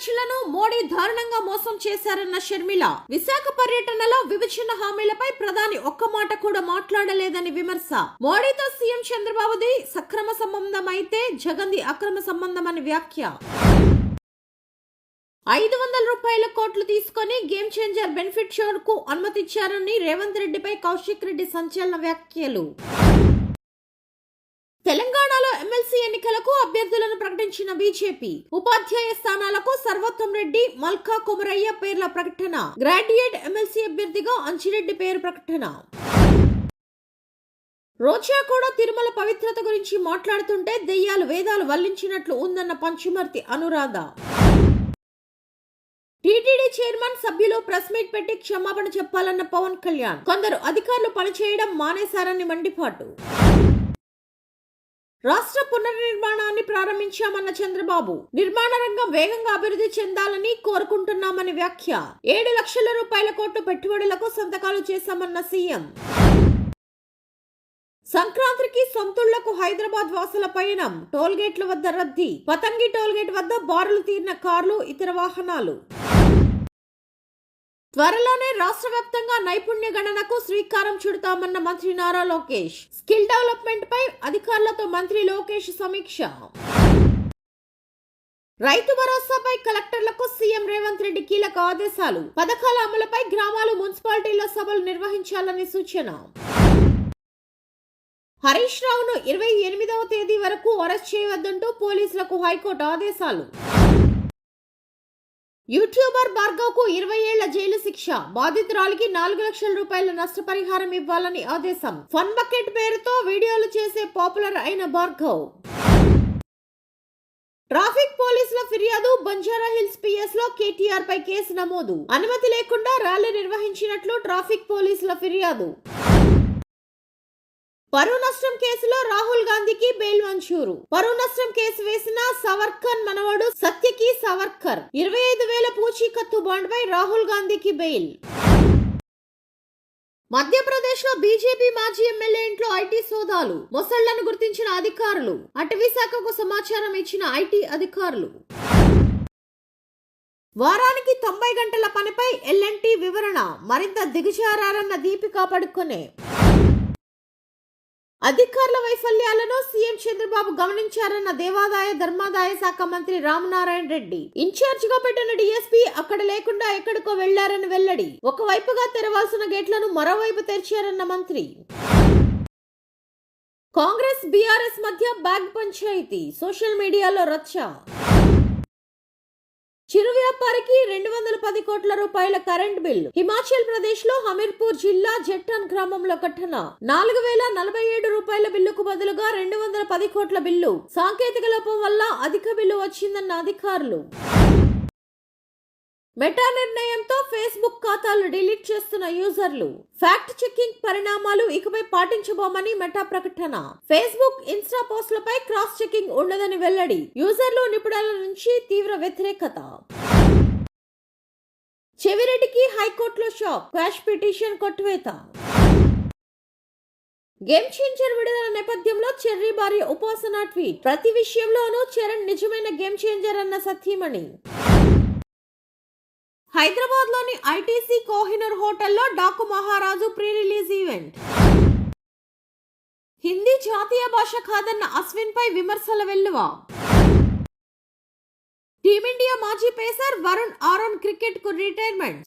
ఆడపడుచులను మోడీ దారుణంగా మోసం చేశారన్న షర్మిల. విశాఖ పర్యటనలో విభజన హామీలపై ప్రధాని ఒక్క మాట కూడా మాట్లాడలేదని విమర్శ. మోడీతో సీఎం చంద్రబాబుది సక్రమ సంబంధం అయితే జగన్ది అక్రమ సంబంధం అని వ్యాఖ్య. 500 కోట్లు తీసుకుని గేమ్ చేంజర్ బెనిఫిట్ షోకు అనుమతిచ్చారని రేవంత్ రెడ్డిపై కౌశిక్ రెడ్డి సంచలన వ్యాఖ్యలు. తెలంగాణలో ఎమ్మెల్సీ ఎన్నికలకు అభ్యర్థులను ప్రకటించిన బీజేపీ. ఉపాధ్యాయ స్థానాలకు సర్వోత్తం రెడ్డి, మల్కా కుమరయ్య పేర్ల ప్రకటన. గ్రాడ్యుయేట్ ఎమ్మెల్సీ అభ్యర్థిగా అంజిరెడ్డి పేరు ప్రకటన. రోజా కూడా తిరుమల పవిత్రత గురించి మాట్లాడుతుంటే దెయ్యాలు వేదాలు వల్లించినట్లు ఉందన్న పంచుమర్తి అనురాధ. టీటీడీ చైర్మన్ సభ్యులు ప్రెస్ మీట్ పెట్టి క్షమాపణ చెప్పాలన్న పవన్ కళ్యాణ్. కొందరు అధికారులు పనిచేయడం మానేశారని మండిపాటు. రాష్ట్ర పునర్నిర్మాణాన్ని ప్రారంభించామన్న చంద్రబాబు. నిర్మాణ రంగం వేగంగా అభివృద్ధి చెందాలని కోరుకుంటున్నామని వ్యాఖ్య. 7 లక్షల రూపాయల కోట్ల పెట్టుబడులకు సంతకాలు చేశామన్న సీఎం. సంక్రాంతికి సొంతూళ్లకు హైదరాబాద్ వాసుల పయనం. టోల్గేట్ల వద్ద రద్దీ. పతంగి టోల్గేట్ వద్ద బారులు తీరిన కార్లు, ఇతర వాహనాలు. త్వరలోనే రాష్ట్ర వ్యాప్తంగా నైపుణ్య గణనకు శ్రీకారం చుడతామన్న మంత్రి నారా లోకేష్. స్కిల్ డెవలప్మెంట్ పై అధికారులతో మంత్రి లోకేష్ సమీక్ష. రైతు భరోసాపై కలెక్టర్లకు సీఎం రేవంత్ రెడ్డి కీలక ఆదేశాలు. పథకాల అమలుపై గ్రామాలు, మున్సిపాలిటీల్లో సభలు నిర్వహించాలని సూచన. హరీష్ రావును 28వ తేదీ వరకు అరెస్ట్ చేయవద్దంటూ పోలీసులకు హైకోర్టు ఆదేశాలు. యూట్యూబర్ భార్గవ్ కు 20 ఏళ్ల జైలు శిక్ష. బాధితురాలికి 4 లక్షల రూపాయల నష్టపరిహారం ఇవ్వాలని ఆదేశం. ఫన్ బకెట్ పేరుతో వీడియోలు చేసే పాపులర్ అయిన భార్గవ్. ట్రాఫిక్ పోలీసుల ఫిర్యాదు. బంజారా హిల్స్ పిఎస్ లో కేటీఆర్ పై కేసు నమోదు. అనుమతి లేకుండా ర్యాలీ నిర్వహించినట్లు ట్రాఫిక్ పోలీసుల ఫిర్యాదు. పరువు నష్టం కేసులో రాహుల్ గాంధీకి బెయిల్ మంజూరు. పరువు నష్టం కేసు వేసిన సవర్కర్ మనవడు సత్యకి సవర్కర్ 25,000 పూచీకత్తు బాండ్ పై రాహుల్ గాంధీకి బెయిల్. మధ్యప్రదేశ్ లో బీజేపీ మాజీ ఎమ్మెల్యే ఇంట్లో ఐటీ సోదాలు. మొసళ్లను గుర్తించిన అధికారులు. అటవీ శాఖకు సమాచారం ఇచ్చిన ఐటీ అధికారులు. వారానికి 90 గంటల పనిపై ఎల్ఎన్టీ వివరణ. మరింత దిగజారన్న దీపికా పడుకొనే. అధికారుల వైఫల్యాలను సీఎం చంద్రబాబు గమనించారన్న దేవాదాయ ధర్మాదాయ శాఖ మంత్రి రామనారాయణ రెడ్డి. ఇన్ఛార్జ్ గా పెట్టిన డీఎస్పీ అక్కడ లేకుండా ఎక్కడికో వెళ్లారని వెల్లడి. ఒకవైపుగా తెరవాల్సిన గేట్లను మరోవైపు తెరిచారన్న మంత్రి. కాంగ్రెస్ బీఆర్ఎస్ మధ్య బ్యాగ్ పంచాయతీ. సోషల్ మీడియాలో రచ్చ. చిరు వ్యాపారికి 210 కోట్ల రూపాయల కరెంట్ బిల్లు. హిమాచల్ ప్రదేశ్ లో హమీర్పూర్ జిల్లా జట్టాన్ గ్రామంలో ఘటన. 4047 రూపాయల బిల్లుకు బదులుగా 210 కోట్ల బిల్లు. సాంకేతిక లోపం వల్ల అధిక బిల్లు వచ్చిందన్న అధికారులు. మెటా నిర్ణయంతో ఫేస్బుక్ ఖాతాలు డిలీట్ చేస్తున్న యూజర్లు. ఫ్యాక్ట్ చెకింగ్ పరిణామాలు ఇకపై పాటించబోమని మెటా ప్రకటన. ఫేస్బుక్, ఇన్స్టా పోస్టులపై క్రాస్ చెకింగ్ ఉండదని వెల్లడి. యూజర్లు, నిపుణుల నుంచి తీవ్ర వ్యతిరేకత. చెవిరెడ్డికి హైకోర్టులో షాక్. క్వాష్ పిటిషన్ కొట్టివేత. గేమ్ చేంజర్ విడుదల నేపథ్యంలో చెర్రీ భార్య ఉపాసన ట్వీట్. ప్రతి విషయంలోనూ చరణ్ నిజమైన గేమ్ చేంజర్ అన్న సత్యమణి. హైదరాబాద్ లోని ఐటీసీ కోహినూర్ హోటల్లో డాకు మహారాజు ప్రీ రిలీజ్ ఈవెంట్. హిందీ జాతీయ భాష కాదన్న అశ్విన్ పై విమర్శల వెల్లువ. టీమిండియా మాజీ పేసర్ వరుణ్ ఆరోన్ క్రికెట్ కు రిటైర్మెంట్.